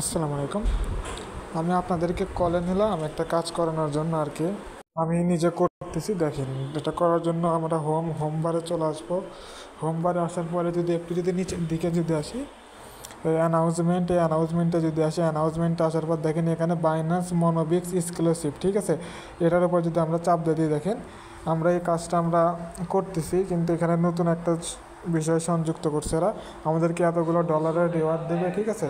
আসসালামু আলাইকুম। আমি আপনাদেরকে কলে নিলাম একটা কাজ করানোর জন্য আর কি। আমি নিজে করতেছি, দেখেন। এটা করার জন্য আমরা হোম বারে চলে আসবো। হোম বারে আসার পরে যদি একটু যদি নিচের দিকে যদি আসি, এই অ্যানাউন্সমেন্টে যদি আসি, অ্যানাউন্সমেন্টে আসার পর দেখেন এখানে বাইন্যান্স মনোবিক্স এক্সক্লুসিভ, ঠিক আছে। এটার উপর যদি আমরা চাপ দিয়ে দিই, দেখেন আমরা এই কাজটা আমরা করতেছি, কিন্তু এখানে নতুন একটা বিষয় সংযুক্ত করছে এরা। আমাদেরকে এতগুলো ডলারের রিওয়ার্ড দেবে, ঠিক আছে।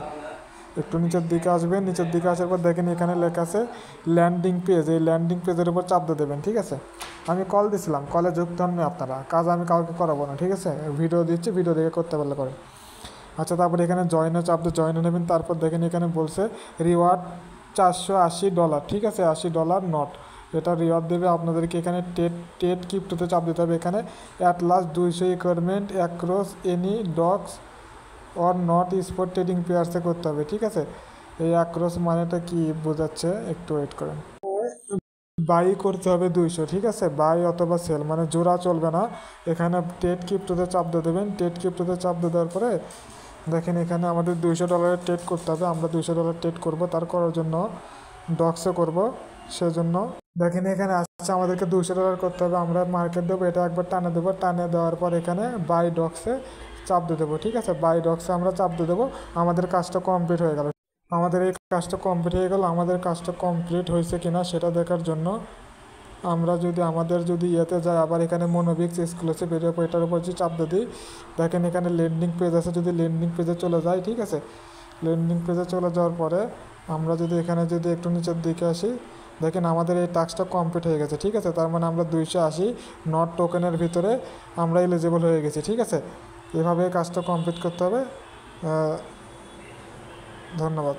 একটু নিচের দিকে আসবেন, নিচের দিকে আসার পর দেখেন এখানে লেখা আছে ল্যান্ডিং পেজ। এই ল্যান্ডিং পেজের উপর চাপ দিয়ে দেবেন, ঠিক আছে। আমি কল দিছিলাম, কলে যুক্ত হন না আপনারা, কাজ আমি কাউকে করাবো না, ঠিক আছে। ভিডিও দিচ্ছি, ভিডিও দেখে করতে পারলে করে। আচ্ছা, তারপরে এখানে জয়েনে চাপ দিয়ে জয়েনে নেবেন। তারপর দেখেন এখানে বলছে রিওয়ার্ড $480, ঠিক আছে, $80 নট। এটা রিওয়ার্ড দেবে আপনাদেরকে। এখানে টেট ক্রিপ্টোতে চাপ দিতে হবে। এখানে at last 200 requirement across any docs or not spot trading পেয়ার্সে করতে হবে, ঠিক আছে। এই অ্যাক্রস মানেটা কি বোঝাচ্ছে, একটু ওয়েট করেন। বাই করতে হবে 200, ঠিক আছে। বাই অথবা সেল, মানে জোড়া চলবে না। এখানে টেট ক্রিপ্টোতে চাপ দিয়ে দেবেন। টেট ক্রিপ্টোতে চাপ দিয়ে দেওয়ার পরে দেখেন এখানে আমাদের $200 ট্রেড করতে হবে। আমরা $200 ট্রেড করবো, তার করার জন্য ডক্সে করব। সেজন্য দেখেন এখানে আসছে আমাদেরকে $200 করতে হবে। আমরা মার্কেট দেবো, এটা একবার টানে দেবো। টানে দেওয়ার পর এখানে বাই ডক্সে চাপ দিয়ে দেবো, ঠিক আছে। বাই ডক্সে আমরা চাপ দিয়ে দেবো। আমাদের কাজটা কমপ্লিট হয়ে গেল। আমাদের এই কাজটা কমপ্লিট হয়ে গেল। আমাদের কাজটা কমপ্লিট হয়েছে কিনা সেটা দেখার জন্য আমরা যদি ইয়েতে যাই, আবার এখানে মনোবিক্স এক্সক্লুসিভ এটার উপর যদি চাপ দিয়ে দিই, দেখেন এখানে লেন্ডিং পেজ আছে। যদি লেন্ডিং পেজে চলে যায়, ঠিক আছে। লেন্ডিং পেজে চলে যাওয়ার পরে আমরা যদি এখানে যদি একটু নিচের দিকে আসি, দেখেন আমাদের এই টাস্কটা কমপ্লিট হয়ে গেছে, ঠিক আছে। তার মানে আমরা 280 নট টোকেনের ভিতরে আমরা এলিজিবল হয়ে গেছি, ঠিক আছে। এভাবে কাজটা কমপ্লিট করতে হবে। ধন্যবাদ।